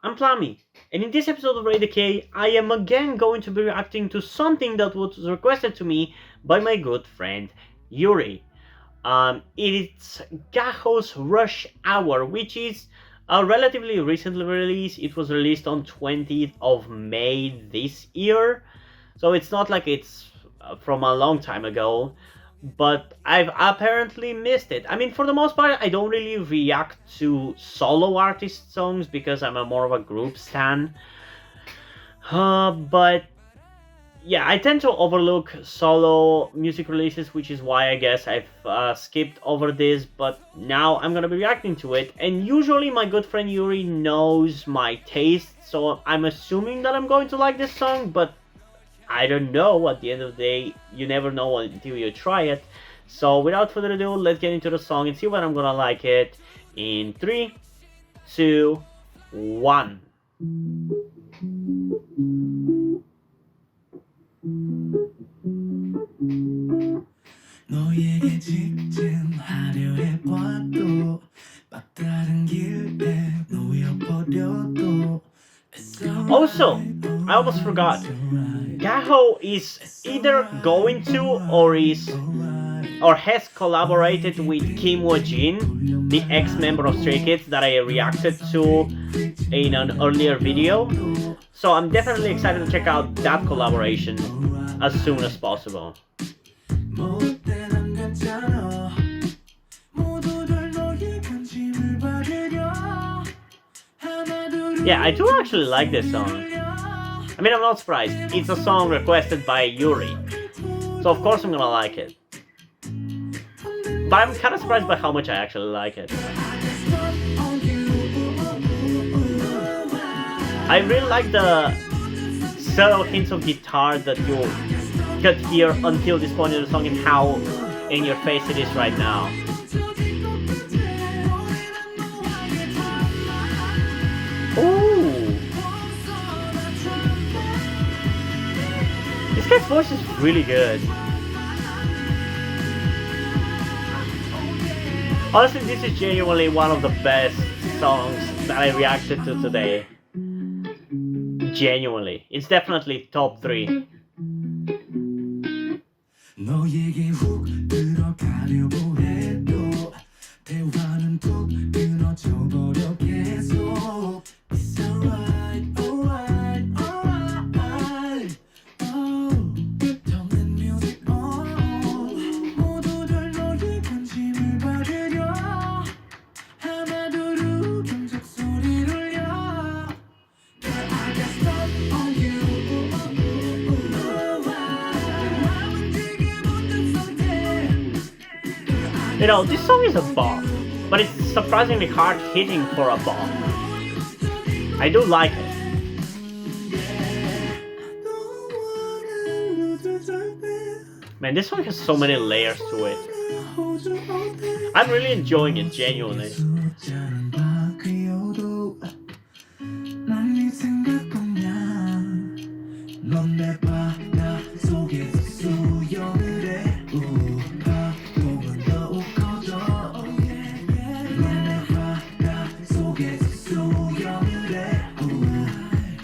I'm Plami, and in this episode of Radio K, I am again going to be reacting to something that was requested to me by my good friend Yuri. It's GAHO's Rush Hour, which is a relatively recently release. It was released on 20th of May this year, so it's not like it's from a long time ago, but I've apparently missed it. I mean, for the most part, I don't really react to solo artist songs because I'm a more of a group stan. But yeah, I tend to overlook solo music releases, which is why I guess I've skipped over this. But now I'm gonna be reacting to it, and usually my good friend Yuri knows my taste, so I'm assuming that I'm going to like this song. But I don't know. At the end of the day, you never know until you try it. So without further ado, let's get into the song and see when I'm gonna like it. In 3, 2, 1. 너에게 직진하려 해봐도 막다른 길에 놓여버려도 Also, I almost forgot. GAHO is either going to or has collaborated with Kim Woo-jin, the ex-member of Stray Kids that I reacted to in an earlier video. So I'm definitely excited to check out that collaboration as soon as possible. Yeah, I do actually like this song. I mean, I'm not surprised. It's a song requested by Yuri, so of course I'm gonna like it. But I'm kind of surprised by how much I actually like it. I really like the subtle hints of guitar that you could hear until this point in the song and how in your face it is right now. Ooh! This guy's voice is really good. Honestly, this is genuinely one of the best songs that I reacted to today. Genuinely. It's definitely top 3. 너에게 훅 들어가려고 해도 대화는 툭 끊어져 버려 계속 It's alright, alright, alright Oh, turn the music on 모두들 너의 관심을 받으려 하나둘 경적 소리를 려 Girl, I got stuck on you You know, this song is a bop, but it's surprisingly hard hitting for a bop. I do like it. Man, this song has so many layers to it. I'm really enjoying it, genuinely.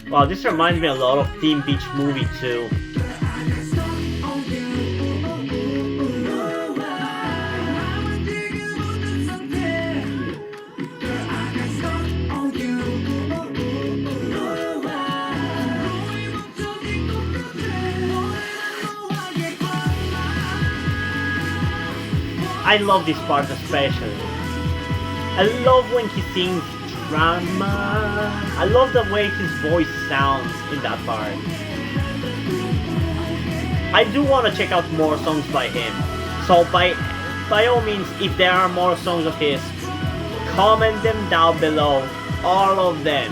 Wow, this reminds me a lot of Teen Beach Movie too. I love this part especially. I love when he sings drama. I love the way his voice sounds in that part. I do want to check out more songs by him. So by all means, if there are more songs of his, comment them down below. All of them.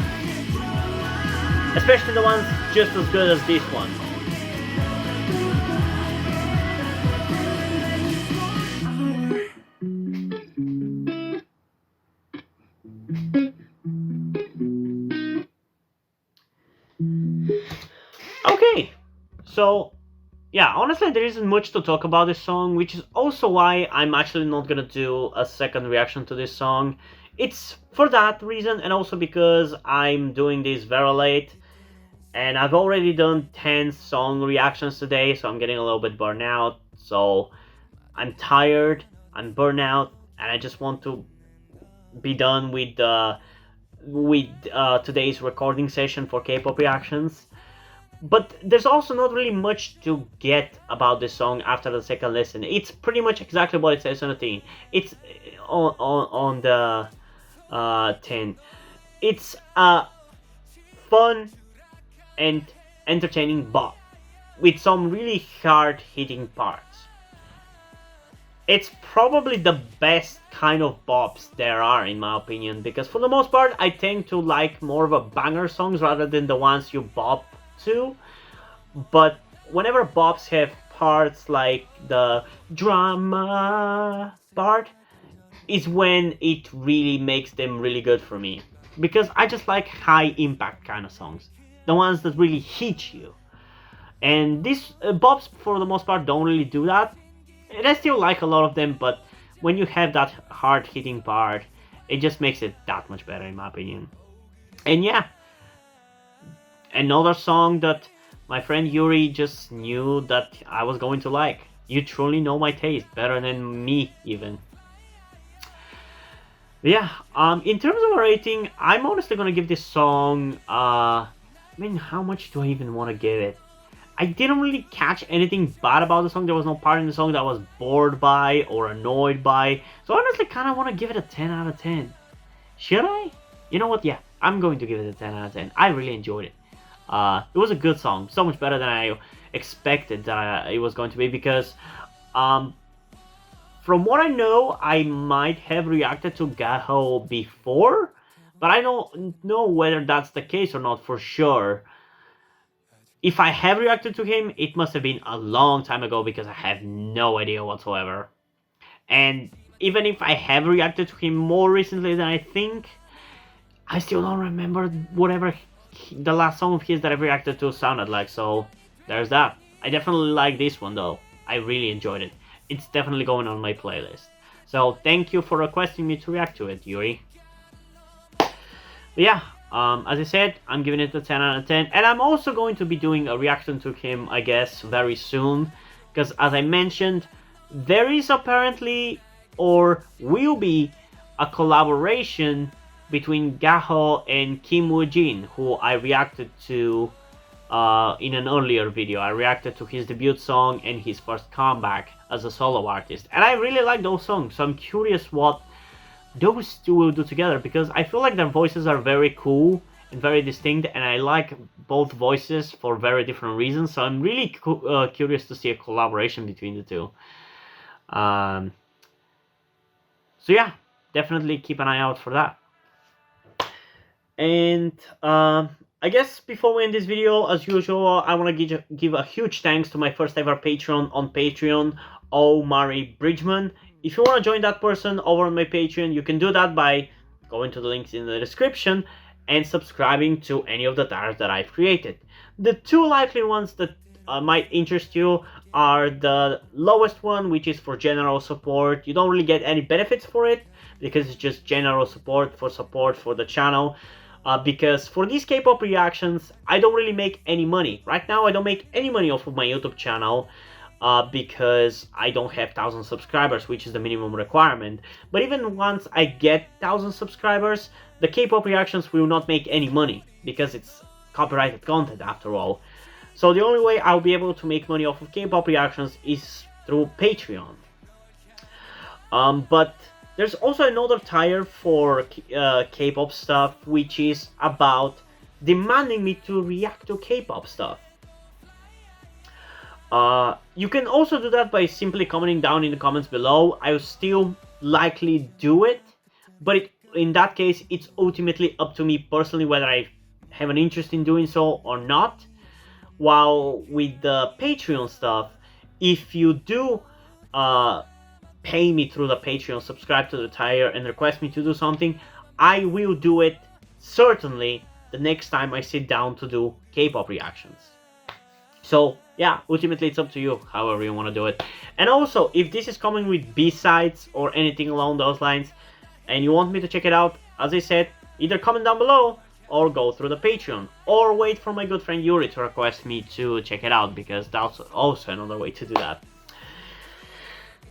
Especially the ones just as good as this one. Okay, so yeah, honestly there isn't much to talk about this song, which is also why I'm actually not gonna do a second reaction to this song. it's for that reason, and also because I'm doing this very late, and I've already done 10 song reactions today, so I'm getting a little bit burned out. So I'm tired, I'm burnt out, and I just want to be done with today's recording session for K-pop reactions. But there's also not really much to get about this song after the second listen. It's pretty much exactly what it says on the tin. It's on the tin. It's a fun and entertaining bop with some really hard-hitting parts. It's probably the best kind of bops there are, in my opinion, because for the most part I tend to like more of a banger songs rather than the ones you bop to. But whenever bops have parts like the drama part, is when it really makes them really good for me, because I just like high impact kind of songs, the ones that really hit you. And these bops for the most part don't really do that, and I still like a lot of them, but when you have that hard hitting part, it just makes it that much better, in my opinion. And yeah, another song that my friend Yuri just knew that I was going to like. You truly know my taste better than me, even. Yeah, in terms of a rating, I'm honestly gonna give this song, I mean, how much do I even want to give it? I didn't really catch anything bad about the song. There was no part in the song that I was bored by or annoyed by. So I honestly kind of want to give it a 10 out of 10. Should I? You know what? Yeah, I'm going to give it a 10 out of 10. I really enjoyed it. It was a good song. So much better than I expected that it was going to be, because from what I know, I might have reacted to GAHO before, but I don't know whether that's the case or not for sure. If I have reacted to him, it must have been a long time ago, because I have no idea whatsoever. And even if I have reacted to him more recently than I think, I still don't remember whatever the last song of his that I've reacted to sounded like, so there's that. I definitely like this one though. I really enjoyed it. It's definitely going on my playlist. So thank you for requesting me to react to it, Yuri. But yeah, as I said, I'm giving it a 10 out of 10, and I'm also going to be doing a reaction to him, I guess, very soon, because as I mentioned, there is apparently, or will be, a collaboration between GAHO and Kim Woo-jin, who I reacted to in an earlier video. I reacted to his debut song and his first comeback as a solo artist, and I really like those songs, so I'm curious what those two will do together, because I feel like their voices are very cool and very distinct, and I like both voices for very different reasons, so I'm really curious to see a collaboration between the two. So yeah, definitely keep an eye out for that. And I guess before we end this video, as usual, I want to give a huge thanks to my first ever Patreon on Patreon, Mari Bridgman. If you want to join that person over on my Patreon, you can do that by going to the links in the description and subscribing to any of the tiers that I've created. The two likely ones that might interest you are the lowest one, which is for general support. You don't really get any benefits for it, because it's just general support for the channel. Because for these K-pop reactions, I don't really make any money. Right now, I don't make any money off of my YouTube channel, because I don't have 1,000 subscribers, which is the minimum requirement. But even once I get 1,000 subscribers, the K-pop reactions will not make any money, because it's copyrighted content after all. So the only way I'll be able to make money off of K-pop reactions is through Patreon. But there's also another tier for K-pop stuff, which is about demanding me to react to K-pop stuff. You can also do that by simply commenting down in the comments below. I will still likely do it, but in that case, it's ultimately up to me personally whether I have an interest in doing so or not. While with the Patreon stuff, if you do pay me through the Patreon, subscribe to the tier, and request me to do something, I will do it certainly the next time I sit down to do K-pop reactions. So yeah, ultimately it's up to you, however you want to do it. And also, if this is coming with B-sides or anything along those lines, and you want me to check it out, as I said, either comment down below or go through the Patreon, or wait for my good friend Yuri to request me to check it out, because that's also another way to do that.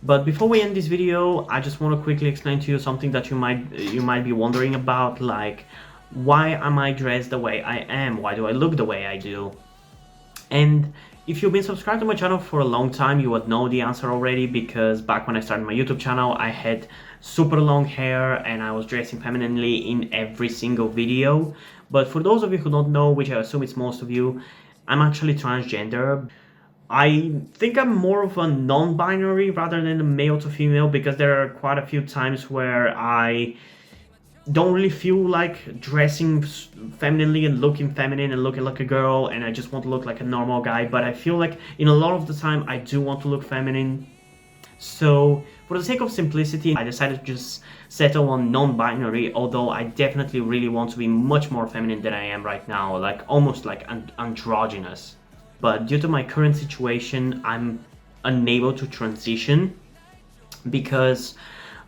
But before we end this video, I just want to quickly explain to you something that you might be wondering about, like, why am I dressed the way I am? Why do I look the way I do? And if you've been subscribed to my channel for a long time, you would know the answer already, because back when I started my YouTube channel, I had super long hair and I was dressing femininely in every single video. But for those of you who don't know, which I assume it's most of you, I'm actually transgender. I think I'm more of a non-binary rather than a male to female, because there are quite a few times where I don't really feel like dressing femininely and looking feminine and looking like a girl, and I just want to look like a normal guy. But I feel like in a lot of the time I do want to look feminine. So for the sake of simplicity, I decided to just settle on non-binary, although I definitely really want to be much more feminine than I am right now, like almost like androgynous. But due to my current situation, I'm unable to transition, because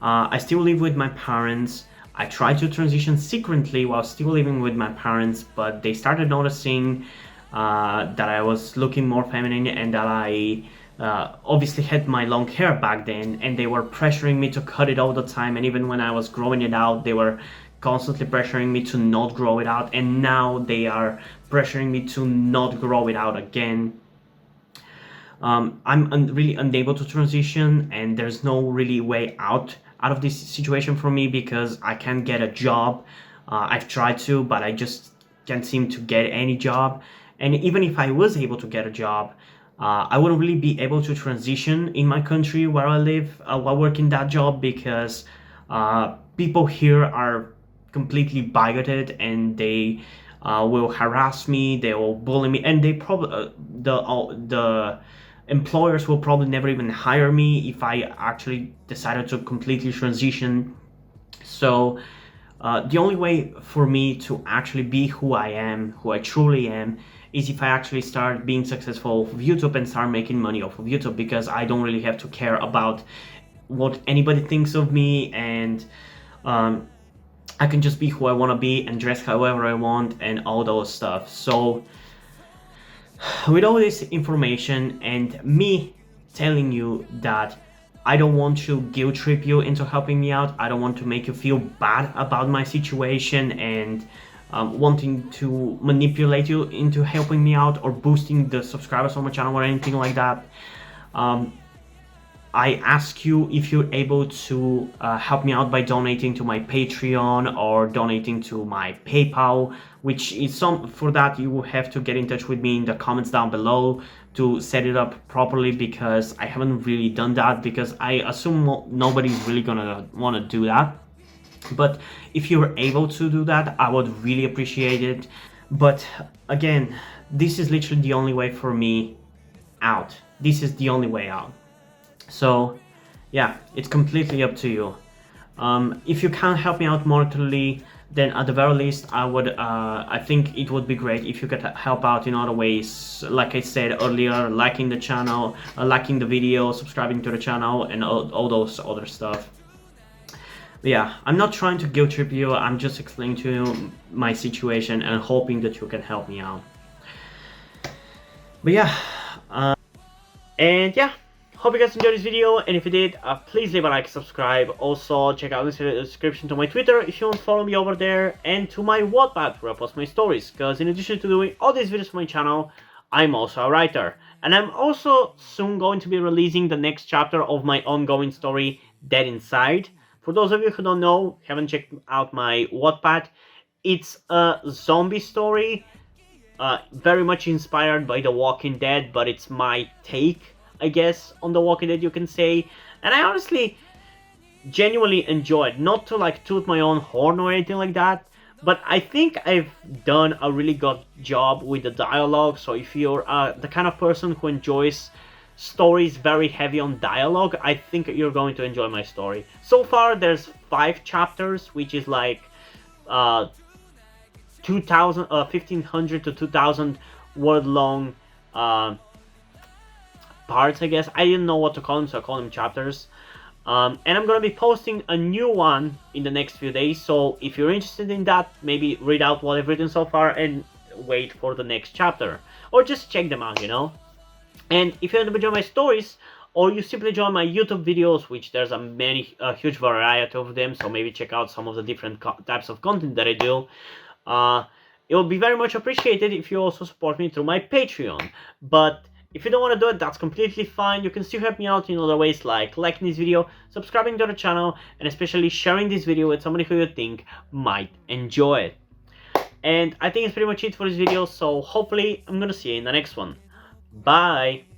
I still live with my parents. I tried to transition secretly while still living with my parents, but they started noticing that I was looking more feminine, and that I obviously had my long hair back then, and they were pressuring me to cut it all the time. And even when I was growing it out, they were constantly pressuring me to not grow it out, and now they are pressuring me to not grow it out again. I'm really unable to transition, and there's no really way out of this situation for me, because I can't get a job. I've tried to, but I just can't seem to get any job. And even if I was able to get a job, I wouldn't really be able to transition in my country where I live while working that job, because people here are completely bigoted, and they will harass me, they will bully me, and they probably the employers will probably never even hire me if I actually decided to completely transition. So the only way for me to actually be who I am, who I truly am, is if I actually start being successful off of YouTube and start making money off of YouTube, because I don't really have to care about what anybody thinks of me, and I can just be who I want to be and dress however I want and all those stuff. So with all this information and me telling you that I don't want to guilt trip you into helping me out, I don't want to make you feel bad about my situation and wanting to manipulate you into helping me out or boosting the subscribers on my channel or anything like that, I ask you if you're able to help me out by donating to my Patreon or donating to my PayPal, which is for that you will have to get in touch with me in the comments down below to set it up properly, because I haven't really done that, because I assume nobody's really gonna want to do that. But if you're able to do that, I would really appreciate it. But again, this is literally the only way for me out. This is the only way out. So yeah, it's completely up to you. If you can't help me out monetarily, then at the very least I think it would be great if you could help out in other ways, like I said earlier, liking the channel, liking the video, subscribing to the channel, and all those other stuff. But yeah, I'm not trying to guilt trip you, I'm just explaining to you my situation and hoping that you can help me out. But yeah, and yeah, hope you guys enjoyed this video, and if you did, please leave a like, subscribe. Also, check out the description to my Twitter if you want to follow me over there, and to my Wattpad where I post my stories, because in addition to doing all these videos for my channel, I'm also a writer. And I'm also soon going to be releasing the next chapter of my ongoing story, Dead Inside. For those of you who don't know, haven't checked out my Wattpad, it's a zombie story, very much inspired by The Walking Dead, but it's my take, I guess, on The Walking Dead, you can say. And I honestly genuinely enjoyed, not to like toot my own horn or anything like that, but I think I've done a really good job with the dialogue. So if you're the kind of person who enjoys stories very heavy on dialogue, I think you're going to enjoy my story. So far there's 5 chapters, which is like 1500 to 2000 word long parts, I guess. I didn't know what to call them, so I call them chapters. And I'm gonna be posting a new one in the next few days, so if you're interested in that, maybe read out what I've written so far and wait for the next chapter, or just check them out, you know. And if you want to join my stories, or you simply join my YouTube videos, which there's a huge variety of them, so maybe check out some of the different types of content that I do. It will be very much appreciated if you also support me through my Patreon. But if you don't want to do it, that's completely fine. You can still help me out in other ways, like liking this video, subscribing to the channel, and especially sharing this video with somebody who you think might enjoy it. And I think it's pretty much it for this video, so hopefully I'm gonna see you in the next one. Bye!